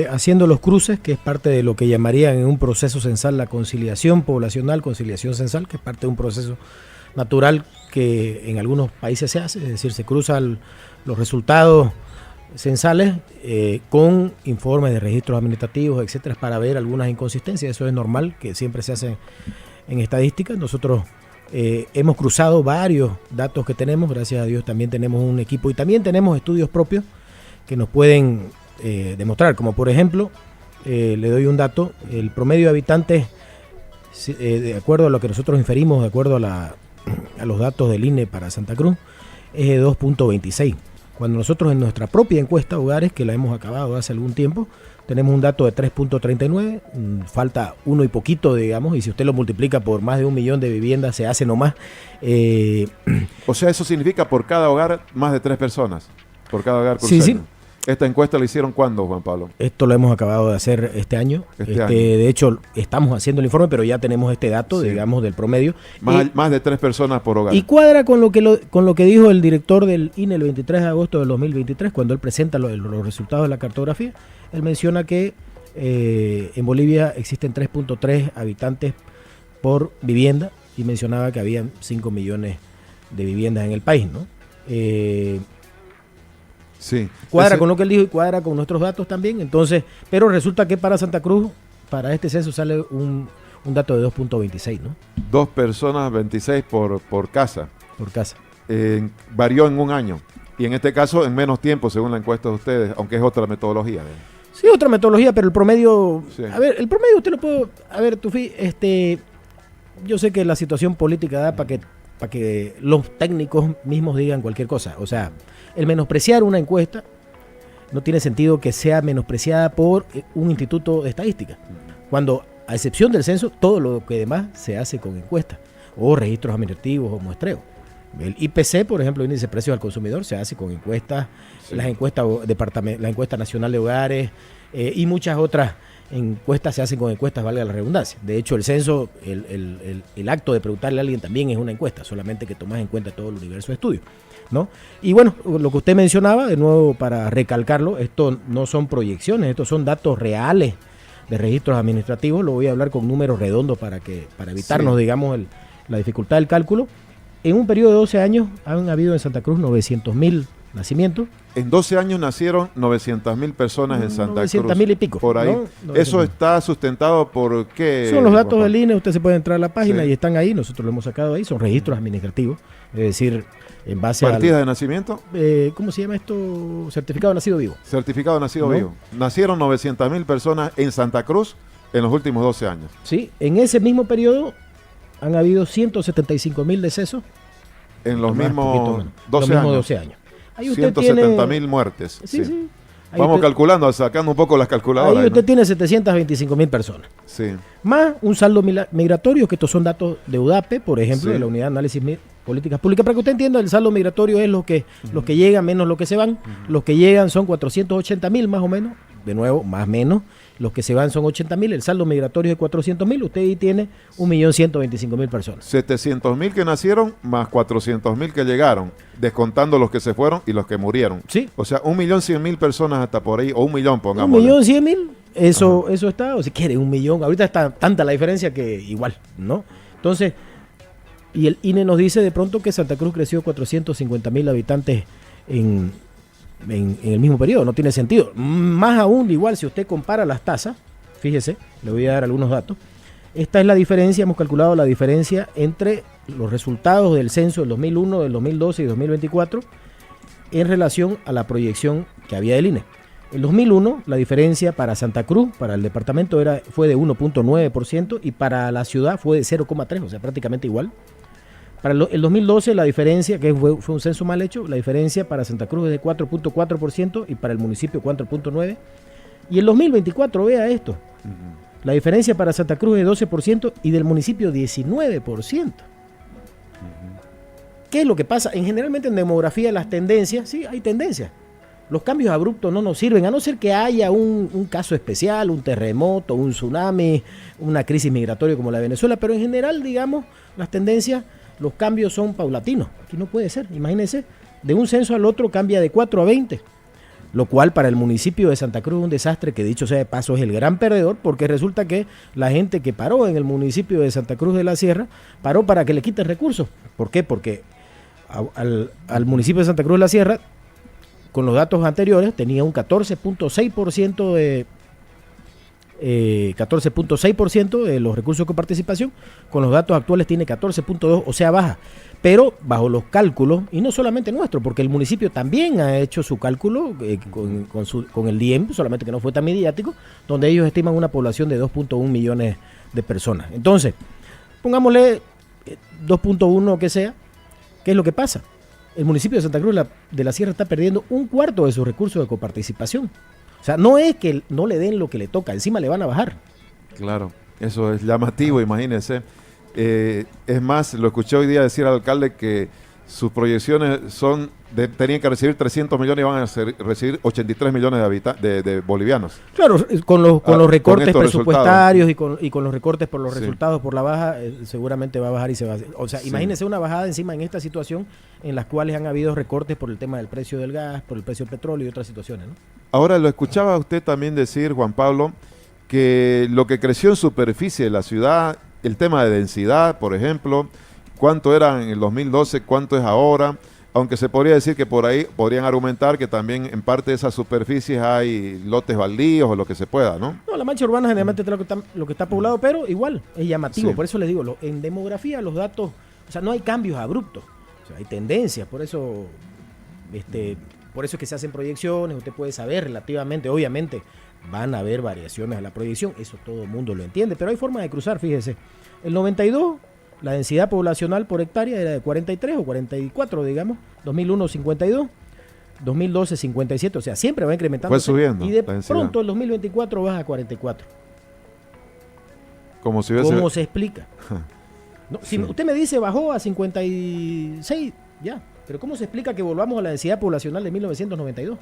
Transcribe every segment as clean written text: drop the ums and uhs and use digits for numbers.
Haciendo los cruces, que es parte de lo que llamarían en un proceso censal la conciliación poblacional, conciliación censal, que es parte de un proceso natural que en algunos países se hace, es decir, se cruzan los resultados censales con informes de registros administrativos, etcétera, para ver algunas inconsistencias. Eso es normal, que siempre se hace en estadística. Nosotros hemos cruzado varios datos que tenemos, gracias a Dios también tenemos un equipo y también tenemos estudios propios que nos pueden demostrar, como por ejemplo, le doy un dato, el promedio de habitantes, de acuerdo a lo que nosotros inferimos, de acuerdo a los datos del INE para Santa Cruz, es de 2.26. Cuando nosotros en nuestra propia encuesta hogares, que la hemos acabado hace algún tiempo, tenemos un dato de 3.39, falta uno y poquito, digamos, y si usted lo multiplica por más de 1 millón de viviendas, se hace nomás. O sea, eso significa por cada hogar más de 3 personas, por cada hogar cruceño. Sí. ¿Esta encuesta la hicieron cuándo, Juan Pablo? Esto lo hemos acabado de hacer este año. De hecho, estamos haciendo el informe, pero ya tenemos este dato, digamos, del promedio. Más de 3 personas por hogar. Y cuadra con lo que dijo el director del INE el 23 de agosto del 2023, cuando él presenta los resultados de la cartografía. Él menciona que en Bolivia existen 3.3 habitantes por vivienda y mencionaba que habían 5 millones de viviendas en el país, ¿no? Sí. Cuadra con lo que él dijo y cuadra con nuestros datos también. Entonces, pero resulta que para Santa Cruz, para este censo sale un dato de 2.26, ¿no? 2 personas, 26 por casa. Por casa. Varió en un año. Y en este caso, en menos tiempo, según la encuesta de ustedes, aunque es otra metodología. Sí, otra metodología, pero el promedio... Sí. A ver, el promedio usted lo puede... A ver, Tufi, yo sé que la situación política da para que los técnicos mismos digan cualquier cosa. O sea, el menospreciar una encuesta no tiene sentido que sea menospreciada por un instituto de estadística. Cuando, a excepción del censo, todo lo que demás se hace con encuestas, o registros administrativos, o muestreos. El IPC, por ejemplo, el índice de precios al consumidor, se hace con encuestas, sí. la encuesta nacional de hogares y muchas otras encuestas se hacen con encuestas, valga la redundancia. De hecho, el censo, el acto de preguntarle a alguien también es una encuesta, solamente que tomas en cuenta todo el universo de estudio, ¿no? Y bueno, lo que usted mencionaba, de nuevo para recalcarlo, esto no son proyecciones, estos son datos reales de registros administrativos. Lo voy a hablar con números redondos para evitarnos, sí, digamos, la dificultad del cálculo. En un periodo de 12 años han habido en Santa Cruz 900.000 nacimientos. En 12 años nacieron 900.000 personas en Santa Cruz. 900.000 y pico. Por ahí. ¿No? ¿Eso está sustentado por qué? Son los datos del INE, usted se puede entrar a la página, sí, y están ahí, nosotros lo hemos sacado ahí, son registros administrativos, es decir, en base a... ¿Partida de nacimiento? ¿Cómo se llama esto? Certificado de nacido vivo. Certificado de nacido vivo. Nacieron 900.000 personas en Santa Cruz en los últimos 12 años. Sí, en ese mismo periodo han habido 175.000 decesos. En los mismos 12 años. Ahí usted 170.000 muertes. Sí, sí. Vamos calculando, sacando un poco las calculadoras. Ahí usted tiene 725.000 personas. Sí. Más un saldo migratorio, que estos son datos de UDAPE, por ejemplo, sí, de la Unidad de Análisis Políticas Públicas. Para que usted entienda, el saldo migratorio es los que llegan menos los que se van. Los que llegan son 480.000 más o menos. De nuevo, más o menos. Los que se van son 80.000, el saldo migratorio es de 400.000, usted ahí tiene 1.125.000 personas. 700.000 que nacieron más 400.000 que llegaron, descontando los que se fueron y los que murieron. Sí. O sea, 1.100.000 personas hasta por ahí, o 1 millón, pongamos. 1.100.000, eso está, o si quiere 1 millón, ahorita está tanta la diferencia que igual, ¿no? Entonces, y el INE nos dice de pronto que Santa Cruz creció 450.000 habitantes en el mismo periodo, no tiene sentido. Más aún, igual, si usted compara las tasas, fíjese, le voy a dar algunos datos. Esta es la diferencia, hemos calculado la diferencia entre los resultados del censo del 2001, del 2012 y 2024 en relación a la proyección que había del INE. En 2001, la diferencia para Santa Cruz, para el departamento, fue de 1.9% y para la ciudad fue de 0.3%, o sea, prácticamente igual. Para el 2012 la diferencia, que fue un censo mal hecho, la diferencia para Santa Cruz es de 4.4% y para el municipio 4.9%. Y el 2024, vea esto, la diferencia para Santa Cruz es de 12% y del municipio 19%. ¿Qué es lo que pasa? Generalmente en demografía las tendencias, sí, hay tendencias. Los cambios abruptos no nos sirven, a no ser que haya un caso especial, un terremoto, un tsunami, una crisis migratoria como la de Venezuela, pero en general, digamos, las tendencias... Los cambios son paulatinos. Aquí no puede ser. Imagínense, de un censo al otro cambia de 4 a 20. lo cual para el municipio de Santa Cruz es un desastre que, dicho sea de paso, es el gran perdedor, porque resulta que la gente que paró en el municipio de Santa Cruz de la Sierra paró para que le quiten recursos. ¿Por qué? Porque al municipio de Santa Cruz de la Sierra, con los datos anteriores, tenía un 14.6% de 14.6% de los recursos de coparticipación. Con los datos actuales tiene 14.2%, o sea, baja. Pero bajo los cálculos, y no solamente nuestro, porque el municipio también ha hecho su cálculo con el DIEM, solamente que no fue tan mediático, donde ellos estiman una población de 2.1 millones de personas. Entonces, pongámosle 2.1 que sea, ¿qué es lo que pasa? El municipio de Santa Cruz de la Sierra está perdiendo un cuarto de sus recursos de coparticipación. O sea, no es que no le den lo que le toca, encima le van a bajar. Claro, eso es llamativo, imagínense. Es más, lo escuché hoy día decir al alcalde que sus proyecciones tenían que recibir 300 millones y van a recibir 83 millones de bolivianos. Claro, con los recortes presupuestarios y con los recortes por los Sí. resultados, por la baja, seguramente va a bajar y se va a hacer. O sea, Sí. imagínense una bajada encima en esta situación en las cuales han habido recortes por el tema del precio del gas, por el precio del petróleo y otras situaciones, ¿no? Ahora, lo escuchaba usted también decir, Juan Pablo, que lo que creció en superficie de la ciudad, el tema de densidad, por ejemplo, cuánto era en el 2012, cuánto es ahora, aunque se podría decir que por ahí podrían argumentar que también en parte de esas superficies hay lotes baldíos o lo que se pueda, ¿no? No, la mancha urbana generalmente es lo que está poblado, pero igual es llamativo. Sí. Por eso les digo, en demografía los datos, o sea, no hay cambios abruptos, o sea, hay tendencias, por eso es que se hacen proyecciones, usted puede saber relativamente, obviamente van a haber variaciones a la proyección, eso todo el mundo lo entiende, pero hay formas de cruzar, fíjese. El 92, la densidad poblacional por hectárea era de 43 o 44, digamos, 2001 52, 2012 57, o sea, siempre va incrementando. Fue subiendo y de la densidad. pronto el 2024 baja a 44. Como si hubiese... ¿Cómo se explica? No, si Sí. usted me dice bajó a 56, ya, pero ¿cómo se explica que volvamos a la densidad poblacional de 1992?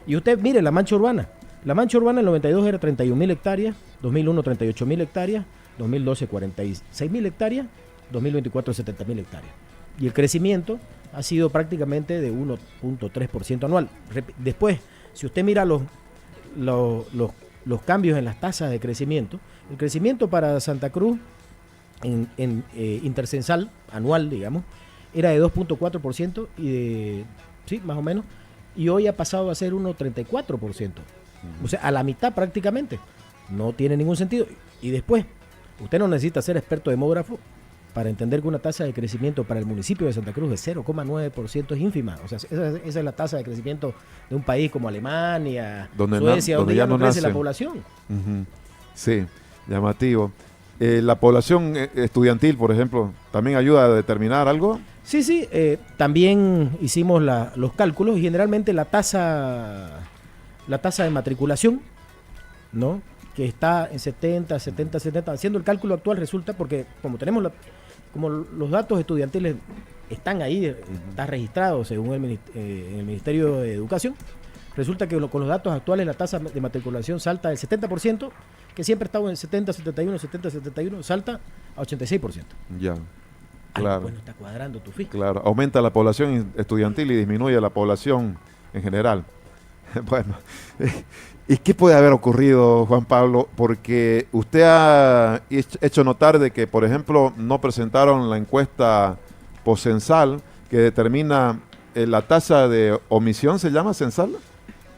Y usted mire la mancha urbana. La mancha urbana en el 92 era 31.000 hectáreas, 2001 38.000 hectáreas, 2012 46.000 hectáreas, 2024 70.000 hectáreas. Y el crecimiento ha sido prácticamente de 1.3% anual. Después, si usted mira los cambios en las tasas de crecimiento, el crecimiento para Santa Cruz en intercensal anual, digamos, era de 2.4% sí, más o menos, y hoy ha pasado a ser 1.34%. O sea, a la mitad prácticamente. No tiene ningún sentido. Y después, usted no necesita ser experto demógrafo para entender que una tasa de crecimiento para el municipio de Santa Cruz de 0,9% es ínfima. O sea, esa es la tasa de crecimiento de un país como Alemania, Suecia, donde ya no crece la población. Uh-huh. Sí, llamativo. La población estudiantil, por ejemplo, ¿también ayuda a determinar algo? Sí, también hicimos los cálculos y generalmente la tasa de matriculación, ¿no?, que está en 70, haciendo el cálculo actual resulta, porque como los datos estudiantiles están ahí, está registrado según en el Ministerio de Educación, resulta que con los datos actuales la tasa de matriculación salta del 70%, que siempre ha estado en 70, 71, salta a 86%. Ya, claro. Bueno, está cuadrando tu fijo. Claro, aumenta la población estudiantil y disminuye la población en general. Bueno, ¿y qué puede haber ocurrido, Juan Pablo? Porque usted ha hecho notar de que, por ejemplo, no presentaron la encuesta postcensal que determina la tasa de omisión, ¿se llama censal?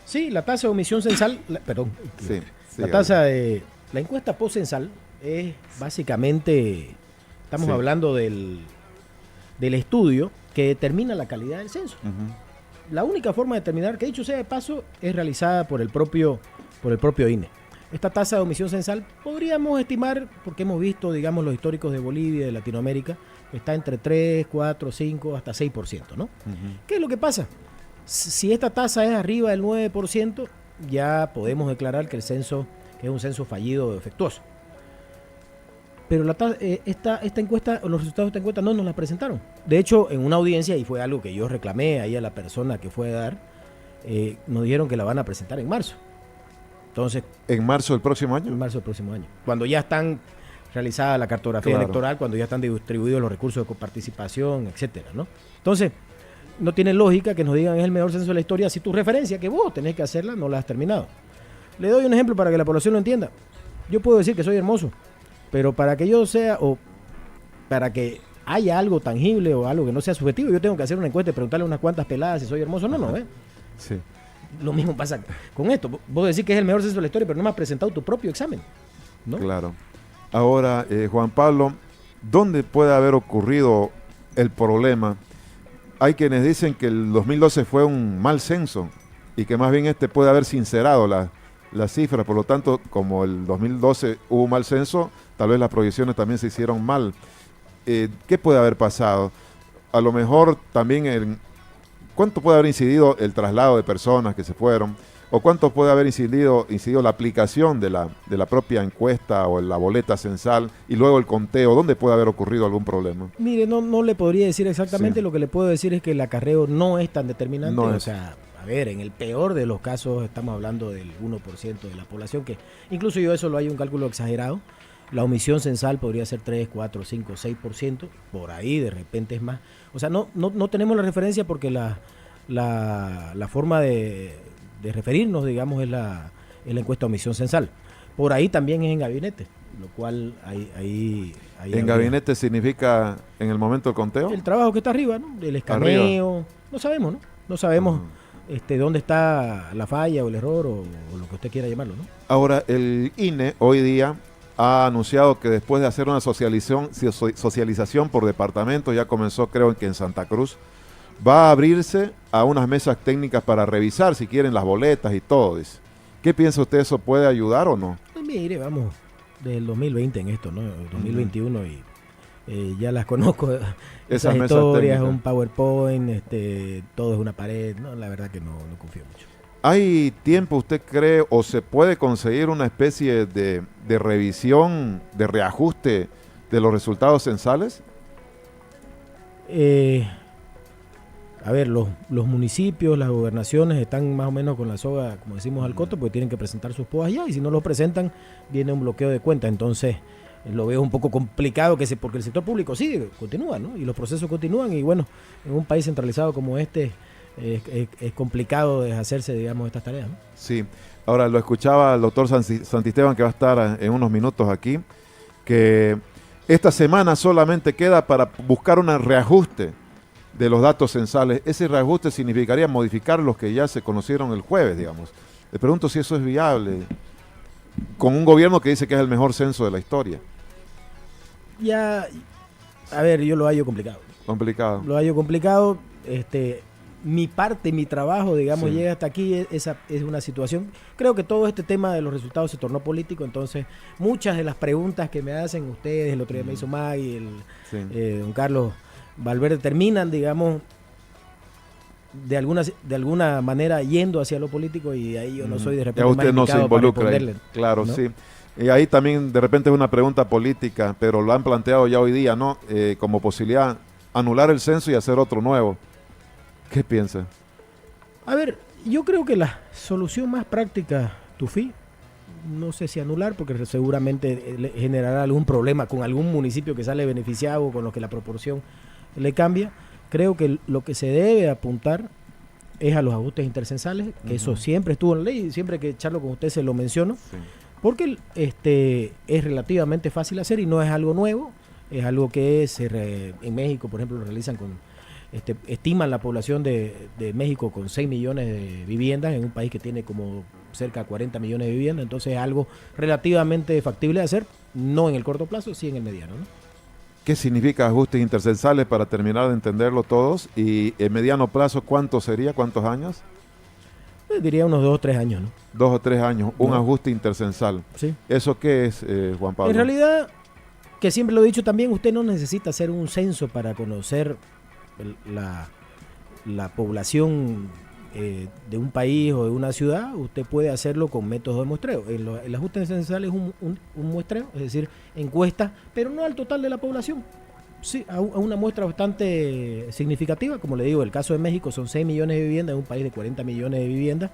Sí, la tasa de omisión censal, Sí, la encuesta postcensal es básicamente, estamos hablando del estudio que determina la calidad del censo. Uh-huh. La única forma de determinar, que dicho sea de paso, es realizada por el propio INE. Esta tasa de omisión censal podríamos estimar, porque hemos visto, digamos, los históricos de Bolivia y de Latinoamérica, está entre 3, 4, 5, hasta 6%, ¿no? Uh-huh. ¿Qué es lo que pasa? Si esta tasa es arriba del 9%, ya podemos declarar que el censo es un censo fallido o defectuoso. Pero esta encuesta, los resultados de esta encuesta no nos la presentaron. De hecho, en una audiencia, y fue algo que yo reclamé ahí a la persona que fue a dar, nos dijeron que la van a presentar en marzo. Entonces, ¿en marzo del próximo año? En marzo del próximo año. Cuando ya están realizada la cartografía electoral, cuando ya están distribuidos los recursos de coparticipación, etcétera, ¿no? Entonces, no tiene lógica que nos digan es el mejor censo de la historia si tu referencia, que vos tenés que hacerla, no la has terminado. Le doy un ejemplo para que la población lo entienda. Yo puedo decir que soy hermoso, pero para que yo sea, o para que haya algo tangible o algo que no sea subjetivo, yo tengo que hacer una encuesta y preguntarle a unas cuantas peladas si soy hermoso o no, ¿eh? Sí. Lo mismo pasa con esto. Vos decís que es el mejor censo de la historia, pero no me has presentado tu propio examen, ¿no? Claro. Ahora, Juan Pablo, ¿dónde puede haber ocurrido el problema? Hay quienes dicen que el 2012 fue un mal censo y que más bien puede haber sincerado las cifras. Por lo tanto, como el 2012 hubo un mal censo, tal vez las proyecciones también se hicieron mal. ¿Qué puede haber pasado? A lo mejor también ¿cuánto puede haber incidido el traslado de personas que se fueron? ¿O cuánto puede haber incidido la aplicación de la propia encuesta o la boleta censal y luego el conteo? ¿Dónde puede haber ocurrido algún problema? Mire, no le podría decir exactamente, Sí. lo que le puedo decir es que el acarreo no es tan determinante. No O es. sea, a ver, en el peor de los casos estamos hablando del 1% de la población, que incluso yo eso lo hay un cálculo exagerado. La omisión censal podría ser 3, 4, 5, 6%, por ahí de repente es más. O sea, no tenemos la referencia porque la forma de referirnos, digamos, es la encuesta de omisión censal. Por ahí también es en gabinete, lo cual ahí ¿En gabinete significa en el momento del conteo? el trabajo que está arriba, ¿no? El escaneo, no sabemos, ¿no? No sabemos dónde está la falla o el error o lo que usted quiera llamarlo, ¿no? Ahora, el INE hoy día ha anunciado que después de hacer una socialización por departamento, ya comenzó creo que en Santa Cruz, va a abrirse a unas mesas técnicas para revisar si quieren las boletas y todo. Dice. ¿Qué piensa usted? ¿Eso puede ayudar o no? Pues mire, vamos del 2020 en esto, ¿no? El 2021 y ya las conozco. Esas mesas historias, técnicas. un PowerPoint, todo es una pared. No, la verdad que no confío mucho. ¿Hay tiempo, usted cree, o se puede conseguir una especie de revisión, de reajuste de los resultados censales? A ver, los municipios, las gobernaciones están más o menos con la soga, como decimos, al coto, porque tienen que presentar sus POAs ya, y si no lo presentan, viene un bloqueo de cuenta. Entonces, lo veo un poco complicado porque el sector público sigue, continúa, ¿no? Y los procesos continúan, y bueno, en un país centralizado como este, es complicado deshacerse, digamos, de estas tareas, ¿no? Sí. Ahora, lo escuchaba el doctor Santisteban, que va a estar en unos minutos aquí, que esta semana solamente queda para buscar un reajuste de los datos censales. Ese reajuste significaría modificar los que ya se conocieron el jueves, digamos. Le pregunto si eso es viable con un gobierno que dice que es el mejor censo de la historia. Ya, a ver, yo lo hallo complicado. Complicado. Lo hallo complicado. Mi trabajo, digamos, Sí. llega hasta aquí. Esa es una situación. Creo que todo este tema de los resultados se tornó político. Entonces, muchas de las preguntas que me hacen ustedes, el otro día me hizo Maggie, Sí. don Carlos Valverde, terminan, digamos, de alguna manera yendo hacia lo político, y ahí yo no soy de repente Ya usted más no se indicado para involucra ahí. responderle, Claro, ¿no? sí. Y ahí también de repente es una pregunta política, pero lo han planteado ya hoy día, ¿no? Como posibilidad anular el censo y hacer otro nuevo. ¿Qué piensa? A ver, yo creo que la solución más práctica, Tufi, no sé si anular, porque seguramente le generará algún problema con algún municipio que sale beneficiado o con lo que la proporción le cambia. Creo que lo que se debe apuntar es a los ajustes intercensales, que eso siempre estuvo en la ley, y siempre que charlo con usted se lo menciono, Sí. porque es relativamente fácil hacer y no es algo nuevo, es algo que en México, por ejemplo, lo realizan estiman la población de México con 6 millones de viviendas, en un país que tiene como cerca de 40 millones de viviendas. Entonces es algo relativamente factible de hacer, no en el corto plazo, sí en el mediano, ¿no? ¿Qué significa ajustes intercensales para terminar de entenderlo todos? Y en mediano plazo, ¿cuánto sería? ¿Cuántos años? Diría unos 2 o 3 años, ¿no? 2 o 3 años, un No. ajuste intercensal. Sí. ¿Eso qué es, Juan Pablo? En realidad, que siempre lo he dicho también, usted no necesita hacer un censo para conocer la población de un país o de una ciudad. Usted puede hacerlo con métodos de muestreo. El ajuste censal es un muestreo, es decir, encuesta, pero no al total de la población. Sí, a una muestra bastante significativa. Como le digo, el caso de México son 6 millones de viviendas, en un país de 40 millones de viviendas.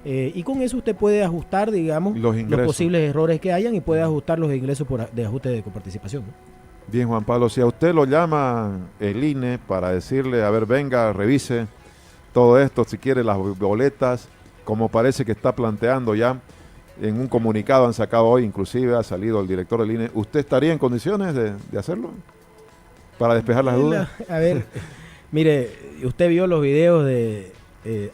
Y con eso usted puede ajustar, digamos, Los ingresos. posibles errores que hayan, y puede ajustar los ingresos de ajuste de coparticipación, ¿no? Bien, Juan Pablo, si a usted lo llama el INE para decirle, a ver, venga, revise todo esto, si quiere las boletas, como parece que está planteando ya, en un comunicado han sacado hoy, inclusive ha salido el director del INE, ¿usted estaría en condiciones de hacerlo? Para despejar las dudas. A ver, mire, usted vio los videos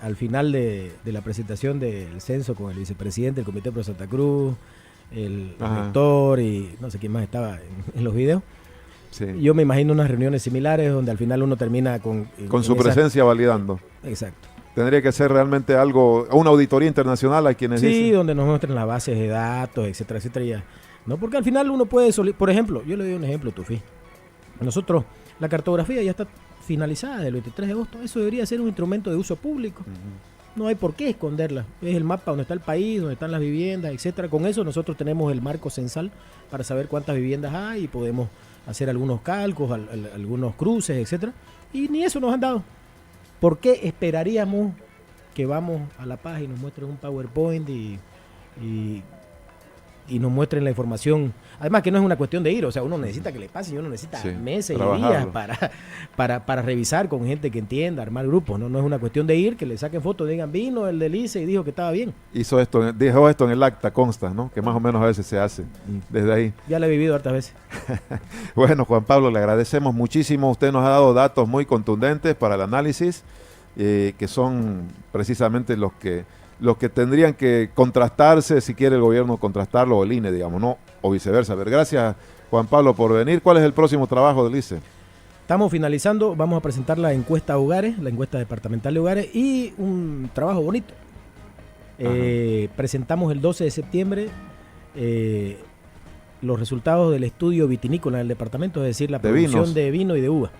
al final de la presentación del censo con el vicepresidente del Comité Pro Santa Cruz, el rector y no sé quién más estaba en los videos. Sí. Yo me imagino unas reuniones similares donde al final uno termina con su presencia validando. Exacto. Tendría que ser realmente algo, una auditoría internacional a quienes dicen. Sí, donde nos muestren las bases de datos, etcétera, etcétera. Ya. ¿No? Porque al final uno puede, por ejemplo, yo le doy un ejemplo, Tufi. Nosotros, la cartografía ya está finalizada del 23 de agosto. Eso debería ser un instrumento de uso público. No hay por qué esconderla. Es el mapa donde está el país, donde están las viviendas, etcétera. Con eso nosotros tenemos el marco censal para saber cuántas viviendas hay y podemos hacer algunos cálculos, algunos cruces, etcétera. Y ni eso nos han dado. ¿Por qué esperaríamos que vamos a La Paz y nos muestren un PowerPoint y nos muestren la información? Además que no es una cuestión de ir, o sea, uno necesita que le pase y uno necesita meses y días para revisar con gente que entienda, armar grupos, ¿no? No es una cuestión de ir, que le saquen fotos, digan, vino el del ICE y dijo que estaba bien. Dejó esto en el acta, consta, ¿no? Que más o menos a veces se hace desde ahí. Ya lo he vivido hartas veces. Bueno, Juan Pablo, le agradecemos muchísimo. Usted nos ha dado datos muy contundentes para el análisis, que son precisamente los que tendrían que contrastarse, si quiere el gobierno contrastarlo, o el INE, digamos, ¿no? O viceversa. A ver, gracias, Juan Pablo, por venir. ¿Cuál es el próximo trabajo del ICE? Estamos finalizando, vamos a presentar la encuesta a hogares, la encuesta departamental de hogares, y un trabajo bonito. Presentamos el 12 de septiembre los resultados del estudio vitinícola del departamento, es decir, la producción de vino y de uva.